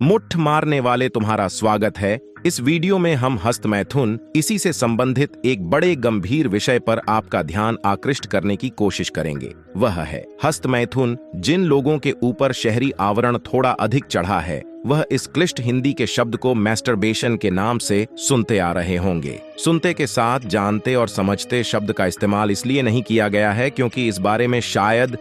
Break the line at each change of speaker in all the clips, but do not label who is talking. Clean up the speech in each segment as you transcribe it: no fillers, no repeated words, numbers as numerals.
मुट्ठ मारने वाले तुम्हारा स्वागत है। इस वीडियो में हम हस्त मैथुन इसी से संबंधित एक बड़े गंभीर विषय पर आपका ध्यान आकृष्ट करने की कोशिश करेंगे। वह है हस्त मैथुन। जिन लोगों के ऊपर शहरी आवरण थोड़ा अधिक चढ़ा है वह इस क्लिष्ट हिंदी के शब्द को मैस्टरबेशन के नाम से सुनते आ रहे होंगे। सुनते के साथ जानते और समझते शब्द का इस्तेमाल इसलिए नहीं किया गया है क्योंकि इस बारे में शायद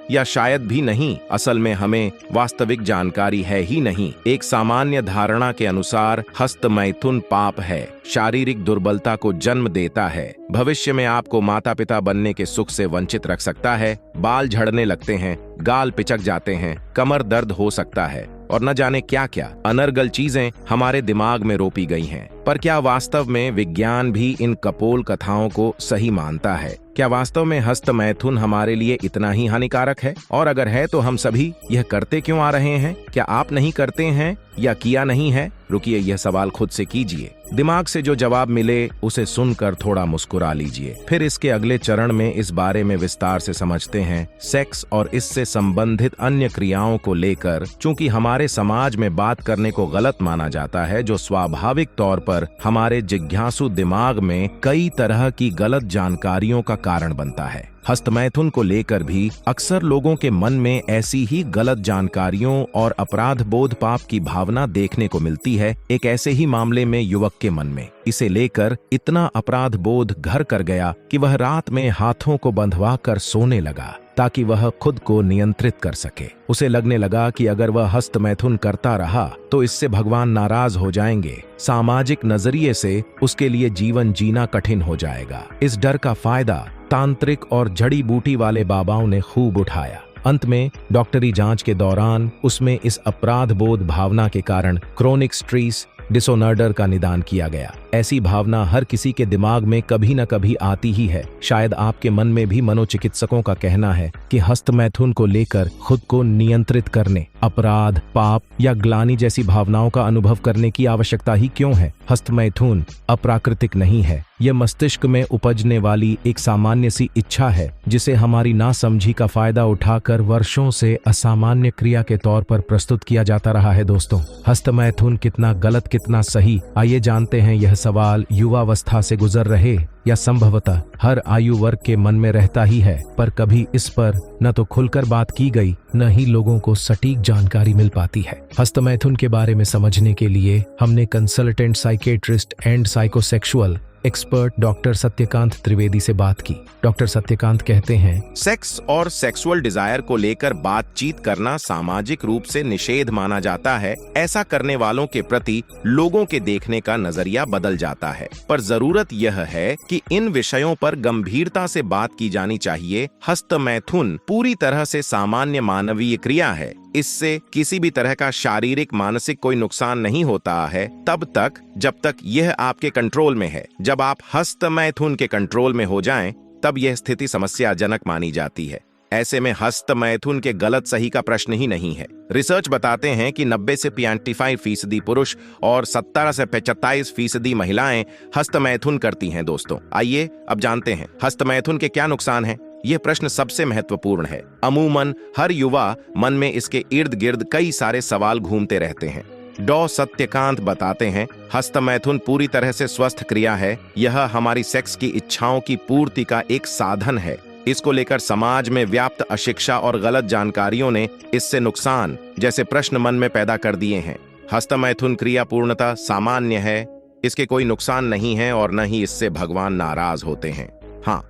भी नहीं, असल में हमें वास्तविक जानकारी है ही नहीं। एक सामान्य धारणा के अनुसार हस्त मैथुन पाप है, शारीरिक दुर्बलता को जन्म देता है, भविष्य में आपको माता पिता बनने के सुख से वंचित रख सकता है, बाल झड़ने लगते हैं, गाल पिचक जाते हैं, कमर दर्द हो सकता है और न जाने क्या क्या अनर्गल चीजें हमारे दिमाग में रोपी गई हैं। पर क्या वास्तव में विज्ञान भी इन कपोल कथाओं को सही मानता है? क्या वास्तव में हस्त मैथुन हमारे लिए इतना ही हानिकारक है? और अगर है तो हम सभी यह करते क्यों आ रहे हैं? क्या आप नहीं करते हैं या किया नहीं है? रुकिए, यह सवाल खुद से कीजिए। दिमाग से जो जवाब मिले उसे सुनकर थोड़ा मुस्कुरा लीजिए। फिर इसके अगले चरण में इस बारे में विस्तार से समझते हैं। सेक्स और इससे संबंधित अन्य क्रियाओं को लेकर चूंकि हमारे समाज में बात करने को गलत माना जाता है, जो स्वाभाविक तौर पर हमारे जिज्ञासु दिमाग में कई तरह की गलत जानकारियों का कारण बनता है। हस्त मैथुन को लेकर भी अक्सर लोगों के मन में ऐसी ही गलत जानकारियों और अपराध बोध पाप की भावना देखने को मिलती है। एक ऐसे ही मामले में युवक के मन में इसे लेकर इतना अपराध बोध घर कर गया कि वह रात में हाथों को बंधवा कर सोने लगा ताकि वह खुद को नियंत्रित कर सके। उसे लगने लगा कि अगर वह हस्त मैथुन करता रहा तो इससे भगवान नाराज हो जाएंगे। सामाजिक नजरिए से उसके लिए जीवन जीना कठिन हो जाएगा। इस डर का फायदा तांत्रिक और जड़ी बूटी वाले बाबाओं ने खूब उठाया। अंत में डॉक्टरी जांच के दौरान उसमें इस अपराध बोध भावना के कारण क्रोनिक स्ट्रेस डिसऑर्डर का निदान किया गया। ऐसी भावना हर किसी के दिमाग में कभी न कभी आती ही है। शायद आपके मन में भी मनोचिकित्सकों का कहना है कि हस्त मैथुन को लेकर खुद को नियंत्रित करने, अपराध, पाप या ग्लानि जैसी भावनाओं का अनुभव करने की आवश्यकता ही क्यों है? हस्त मैथुन अप्राकृतिक नहीं है। यह मस्तिष्क में उपजने वाली एक सामान्य सी इच्छा है जिसे हमारी नासमझी का फायदा उठाकर वर्षों से असामान्य क्रिया के तौर पर प्रस्तुत किया जाता रहा है। दोस्तों, हस्त मैथुन कितना गलत कितना सही, आइए जानते हैं। यह सवाल युवावस्था से गुजर रहे या संभवतः हर आयु वर्ग के मन में रहता ही है, पर कभी इस पर न तो खुलकर बात की गई न ही लोगों को सटीक जानकारी मिल पाती है। हस्त मैथुन के बारे में समझने के लिए हमने consultant psychiatrist and psychosexual expert doctor Satyakant Trivedi से बात की। डॉक्टर सत्यकांत कहते हैं, सेक्स और सेक्सुअल डिजायर को लेकर बातचीत करना सामाजिक रूप से निषेध माना जाता है। ऐसा करने वालों के प्रति लोगों के देखने का नजरिया बदल जाता है। पर जरूरत यह है कि इन विषयों पर गंभीरता से बात की जानी चाहिए। हस्त मैथुन पूरी तरह से सामान्य मानवीय क्रिया है। इससे किसी भी तरह का शारीरिक मानसिक कोई नुकसान नहीं होता है तब तक जब तक यह आपके कंट्रोल में है। जब आप हस्त मैथुन के कंट्रोल में हो जाएं, तब यह स्थिति समस्याजनक मानी जाती है। ऐसे में हस्त मैथुन के गलत सही का प्रश्न ही नहीं है। रिसर्च बताते हैं कि 90 से 95% पुरुष और 17 से 45% महिलाएं हस्त मैथुन करती हैं। दोस्तों, आइए अब जानते हैं हस्त मैथुन के क्या नुकसान हैं। यह प्रश्न सबसे महत्वपूर्ण है। अमूमन हर युवा मन में इसके इर्द गिर्द कई सारे सवाल घूमते रहते हैं। डॉ सत्यकांत बताते हैं, हस्त मैथुन पूरी तरह से स्वस्थ क्रिया है। यह हमारी सेक्स की इच्छाओं की पूर्ति का एक साधन है। इसको लेकर समाज में व्याप्त अशिक्षा और गलत जानकारियों ने इससे नुकसान जैसे प्रश्न मन में पैदा कर दिए हैं। हस्त मैथुन क्रिया पूर्णतः सामान्य है, इसके कोई नुकसान नहीं है और न ही इससे भगवान नाराज होते हैं। हाँ,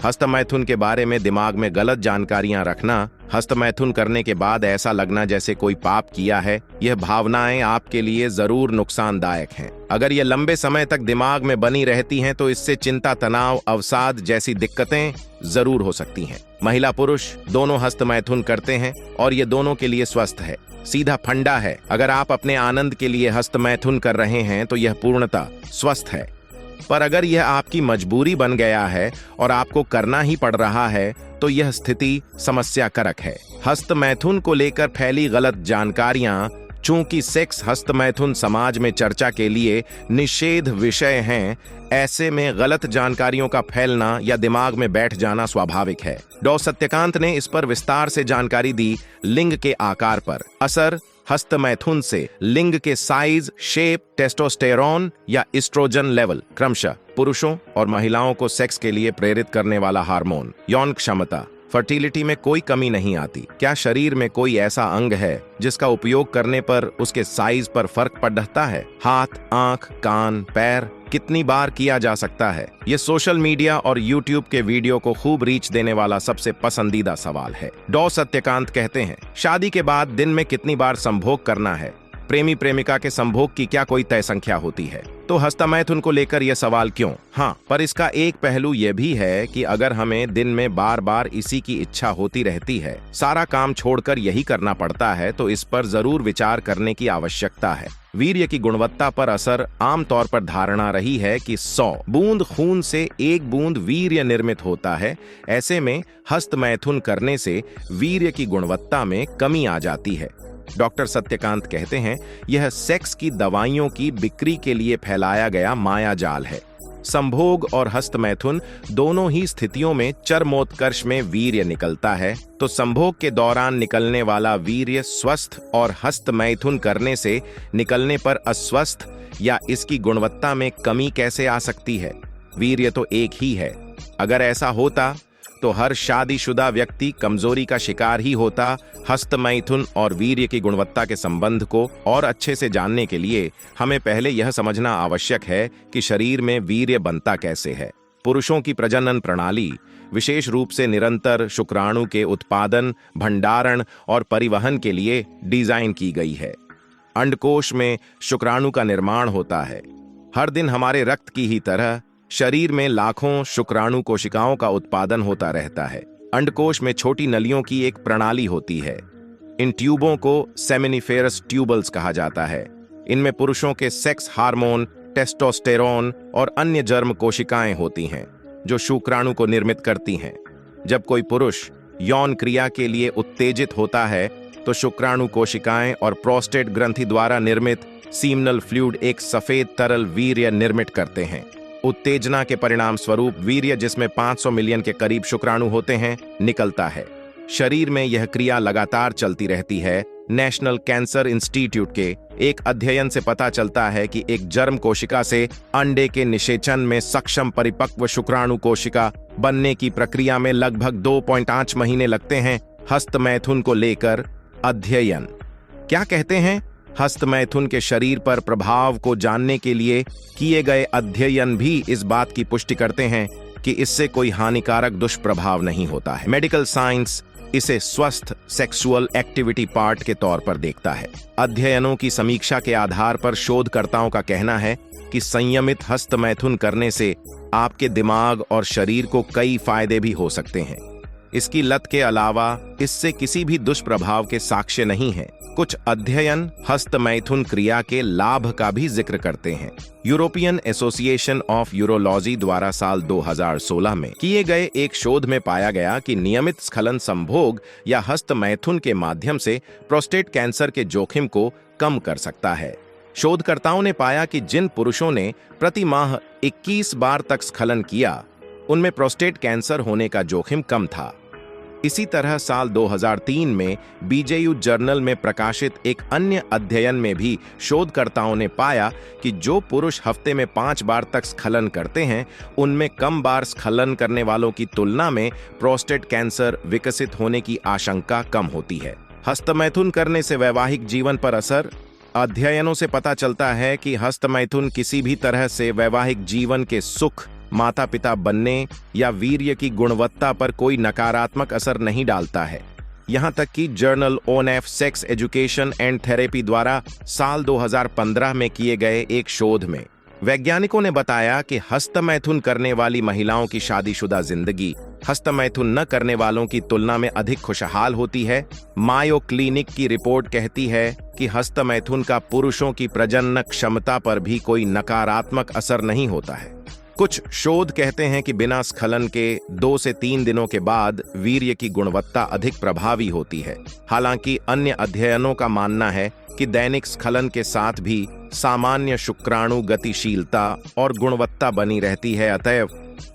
हस्त मैथुन के बारे में दिमाग में गलत जानकारियां रखना, हस्त मैथुन करने के बाद ऐसा लगना जैसे कोई पाप किया है, यह भावनाएं आपके लिए जरूर नुकसानदायक हैं। अगर ये लंबे समय तक दिमाग में बनी रहती हैं तो इससे चिंता, तनाव, अवसाद जैसी दिक्कतें जरूर हो सकती हैं। महिला पुरुष दोनों हस्त मैथुन करते हैं और ये दोनों के लिए स्वस्थ है। सीधा फंडा है, अगर आप अपने आनंद के लिए हस्त मैथुन कर रहे हैं तो यह पूर्णतः स्वस्थ है। पर अगर यह आपकी मजबूरी बन गया है और आपको करना ही पड़ रहा है तो यह स्थिति समस्याकारक है। हस्त मैथुन को लेकर फैली गलत जानकारियां, चूंकि सेक्स हस्त मैथुन समाज में चर्चा के लिए निषेध विषय हैं, ऐसे में गलत जानकारियों का फैलना या दिमाग में बैठ जाना स्वाभाविक है। डॉ सत्यकांत ने इस पर विस्तार से जानकारी दी। लिंग के आकार पर असर हस्त मैथुन से लिंग के साइज, शेप, टेस्टोस्टेरोन या एस्ट्रोजन लेवल क्रमशः पुरुषों और महिलाओं को सेक्स के लिए प्रेरित करने वाला हार्मोन, यौन क्षमता, फर्टिलिटी में कोई कमी नहीं आती। क्या शरीर में कोई ऐसा अंग है जिसका उपयोग करने पर उसके साइज पर फर्क पड़ता है? हाथ, आंख, कान, पैर कितनी बार किया जा सकता है? ये सोशल मीडिया और यूट्यूब के वीडियो को खूब रीच देने वाला सबसे पसंदीदा सवाल है। डॉ सत्यकांत कहते हैं, शादी के बाद दिन में कितनी बार संभोग करना है? प्रेमी प्रेमिका के संभोग की क्या कोई तय संख्या होती है? तो हस्तमैथुन को लेकर यह सवाल क्यों? हाँ, पर इसका एक पहलू यह भी है कि अगर हमें दिन में बार बार इसी की इच्छा होती रहती है, सारा काम छोड़कर यही करना पड़ता है, तो इस पर जरूर विचार करने की आवश्यकता है। वीर्य की गुणवत्ता पर असर आमतौर पर धारणा रही है कि 100 बूंद खून से 1 बूंद वीर्य निर्मित होता है। ऐसे में हस्तमैथुन करने से वीर्य की गुणवत्ता में कमी आ जाती है। डॉक्टर सत्यकांत कहते हैं, यह सेक्स की दवाइयों की बिक्री के लिए फैलाया गया मायाजाल है। संभोग और हस्तमैथुन दोनों ही स्थितियों में चरमोत्कर्ष में वीर्य निकलता है, तो संभोग के दौरान निकलने वाला वीर्य स्वस्थ और हस्तमैथुन करने से निकलने पर अस्वस्थ या इसकी गुणवत्ता में कमी कैसे आ सकती है? वीर्य तो एक ही है। अगर ऐसा होता तो हर शादीशुदा व्यक्ति कमजोरी का शिकार ही होता। हस्तमैथुन और वीर्य की गुणवत्ता के संबंध को और अच्छे से जानने के लिए हमें पहले यह समझना आवश्यक है कि शरीर में वीर्य बनता कैसे है। पुरुषों की प्रजनन प्रणाली विशेष रूप से निरंतर शुक्राणु के उत्पादन, भंडारण और परिवहन के लिए डिजाइन की गई है। अंडकोश में शुक्राणु का निर्माण होता है। हर दिन हमारे रक्त की ही तरह शरीर में लाखों शुक्राणु कोशिकाओं का उत्पादन होता रहता है। अंडकोश में छोटी नलियों की एक प्रणाली होती है। इन ट्यूबों को सेमिनिफेरस ट्यूबल्स कहा जाता है। इनमें पुरुषों के सेक्स हार्मोन, टेस्टोस्टेरोन और अन्य जर्म कोशिकाएं होती हैं, जो शुक्राणु को निर्मित करती हैं। जब कोई पुरुष यौन क्रिया के लिए उत्तेजित होता है, तो शुक्राणु कोशिकाएं और प्रोस्टेट ग्रंथि द्वारा निर्मित सीमनल फ्लूइड एक सफेद तरल वीर्य निर्मित करते हैं। उत्तेजना के परिणाम स्वरूप वीर्य, जिसमें 500 मिलियन के करीब शुक्राणु होते हैं, निकलता है। शरीर में यह क्रिया लगातार चलती रहती है। नेशनल कैंसर इंस्टीट्यूट के एक अध्ययन से पता चलता है कि एक जर्म कोशिका से अंडे के निषेचन में सक्षम परिपक्व शुक्राणु कोशिका बनने की प्रक्रिया में लगभग 2.8 महीने लगते हैं। हस्तमैथुन को लेकर अध्ययन क्या कहते हैं? हस्तमैथुन के शरीर पर प्रभाव को जानने के लिए किए गए अध्ययन भी इस बात की पुष्टि करते हैं कि इससे कोई हानिकारक दुष्प्रभाव नहीं होता है। मेडिकल साइंस इसे स्वस्थ सेक्सुअल एक्टिविटी पार्ट के तौर पर देखता है। अध्ययनों की समीक्षा के आधार पर शोधकर्ताओं का कहना है कि संयमित हस्तमैथुन करने से आपके दिमाग और शरीर को कई फायदे भी हो सकते हैं। इसकी लत के अलावा इससे किसी भी दुष्प्रभाव के साक्ष्य नहीं है। कुछ अध्ययन हस्तमैथुन क्रिया के लाभ का भी जिक्र करते हैं। यूरोपियन एसोसिएशन ऑफ यूरोलॉजी द्वारा साल 2016 में किए गए एक शोध में पाया गया कि नियमित स्खलन संभोग या हस्तमैथुन के माध्यम से प्रोस्टेट कैंसर के जोखिम को कम कर सकता है। शोधकर्ताओं ने पाया कि जिन पुरुषों ने प्रति माह 21 बार तक स्खलन किया, उनमें प्रोस्टेट कैंसर होने का जोखिम कम था। इसी तरह साल 2003 में बीजेयू जर्नल में प्रकाशित एक अन्य अध्ययन में भी शोधकर्ताओं ने पाया कि जो पुरुष हफ्ते में 5 बार तक स्खलन करते हैं, उनमें कम बार स्खलन करने वालों की तुलना में प्रोस्टेट कैंसर विकसित होने की आशंका कम होती है। हस्तमैथुन करने से वैवाहिक जीवन पर असर। अध्ययनों से पता चलता है कि हस्तमैथुन किसी भी तरह से वैवाहिक जीवन के सुख, माता पिता बनने या वीर्य की गुणवत्ता पर कोई नकारात्मक असर नहीं डालता है। यहां तक कि journal on sex education and therapy द्वारा साल 2015 में किए गए एक शोध में वैज्ञानिकों ने बताया कि हस्तमैथुन करने वाली महिलाओं की शादीशुदा जिंदगी हस्तमैथुन न करने वालों की तुलना में अधिक खुशहाल होती है। मायो क्लिनिक की रिपोर्ट कहती है कि हस्तमैथुन का पुरुषों की प्रजनन क्षमता पर भी कोई नकारात्मक असर नहीं होता है। कुछ शोध कहते हैं कि बिना स्खलन के 2 से 3 दिनों के बाद वीर्य की गुणवत्ता अधिक प्रभावी होती है। हालांकि अन्य अध्ययनों का मानना है कि दैनिक स्खलन के साथ भी सामान्य शुक्राणु गतिशीलता और गुणवत्ता बनी रहती है। अतएव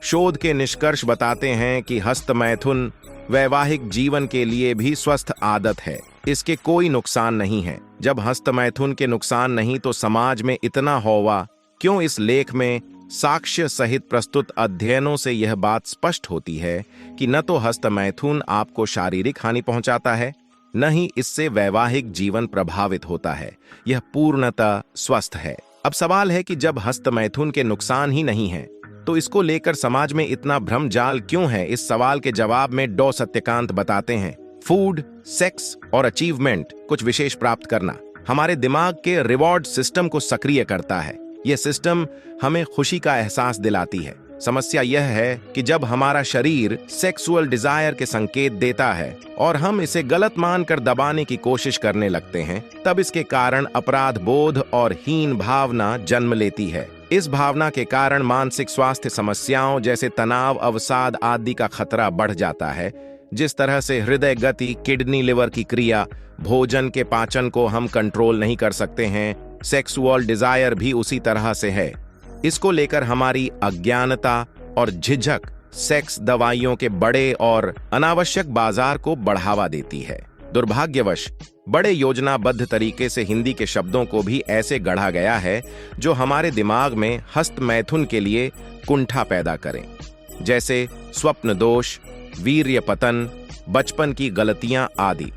शोध के निष्कर्ष बताते हैं कि हस्तमैथुन वैवाहिक जीवन के लिए भी स्वस्थ आदत है। इसके कोई नुकसान नहीं है। जब हस्तमैथुन के नुकसान नहीं तो समाज में इतना हौवा क्यों? इस लेख में साक्ष्य सहित प्रस्तुत अध्ययनों से यह बात स्पष्ट होती है कि न तो हस्तमैथुन आपको शारीरिक हानि पहुंचाता है, न ही इससे वैवाहिक जीवन प्रभावित होता है। यह पूर्णतः स्वस्थ है। अब सवाल है कि जब हस्तमैथुन के नुकसान ही नहीं है तो इसको लेकर समाज में इतना भ्रम जाल क्यों है? इस सवाल के जवाब में डॉ सत्यकांत बताते हैं, फूड, सेक्स और अचीवमेंट, कुछ विशेष प्राप्त करना, हमारे दिमाग के रिवॉर्ड सिस्टम को सक्रिय करता है। यह सिस्टम हमें खुशी का एहसास दिलाती है। समस्या यह है कि जब हमारा शरीर सेक्सुअल डिजायर के संकेत देता है और हम इसे गलत मानकर दबाने की कोशिश करने लगते हैं, तब इसके कारण अपराध बोध और हीन भावना जन्म लेती है। इस भावना के कारण मानसिक स्वास्थ्य समस्याओं जैसे तनाव, अवसाद आदि का खतरा बढ़ जाता है। जिस तरह से हृदय गति, किडनी, लिवर की क्रिया, भोजन के पाचन को हम कंट्रोल नहीं कर सकते हैं, सेक्सुअल डिजायर भी उसी तरह से है। इसको लेकर हमारी अज्ञानता और झिझक सेक्स दवाइयों के बड़े और अनावश्यक बाजार को बढ़ावा देती है। दुर्भाग्यवश बड़े योजनाबद्ध तरीके से हिंदी के शब्दों को भी ऐसे गढ़ा गया है जो हमारे दिमाग में हस्तमैथुन के लिए कुंठा पैदा करें, जैसे स्वप्न दोष, वीर्य पतन, बचपन की गलतियां आदि।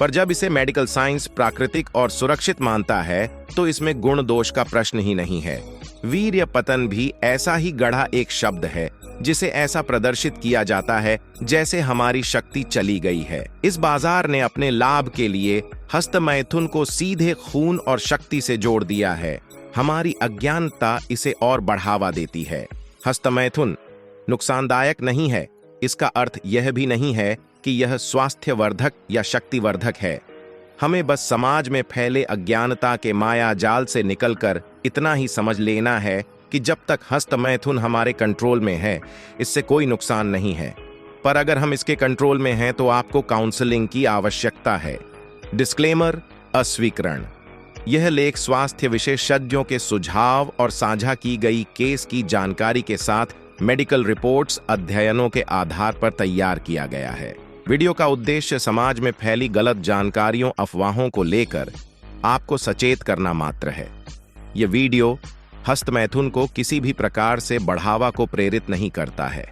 पर जब इसे मेडिकल साइंस प्राकृतिक और सुरक्षित मानता है तो इसमें गुण दोष का प्रश्न ही नहीं है। वीर्य पतन भी ऐसा ही गढ़ा एक शब्द है जिसे ऐसा प्रदर्शित किया जाता है जैसे हमारी शक्ति चली गई है। इस बाजार ने अपने लाभ के लिए हस्तमैथुन को सीधे खून और शक्ति से जोड़ दिया है। हमारी अज्ञानता इसे और बढ़ावा देती है। हस्तमैथुन नुकसानदायक नहीं है, इसका अर्थ यह भी नहीं है कि यह स्वास्थ्यवर्धक या शक्तिवर्धक है। हमें बस समाज में फैले अज्ञानता के माया जाल से निकलकर इतना ही समझ लेना है कि जब तक हस्तमैथुन हमारे कंट्रोल में है, इससे कोई नुकसान नहीं है। पर अगर हम इसके कंट्रोल में हैं तो आपको काउंसलिंग की आवश्यकता है। डिस्क्लेमर, अस्वीकरण। यह लेख स्वास्थ्य विशेषज्ञों के सुझाव और साझा की गई केस की जानकारी के साथ मेडिकल रिपोर्ट्स, अध्ययनों के आधार पर तैयार किया गया है। वीडियो का उद्देश्य समाज में फैली गलत जानकारियों, अफवाहों को लेकर आपको सचेत करना मात्र है। यह वीडियो हस्तमैथुन को किसी भी प्रकार से बढ़ावा को प्रेरित नहीं करता है।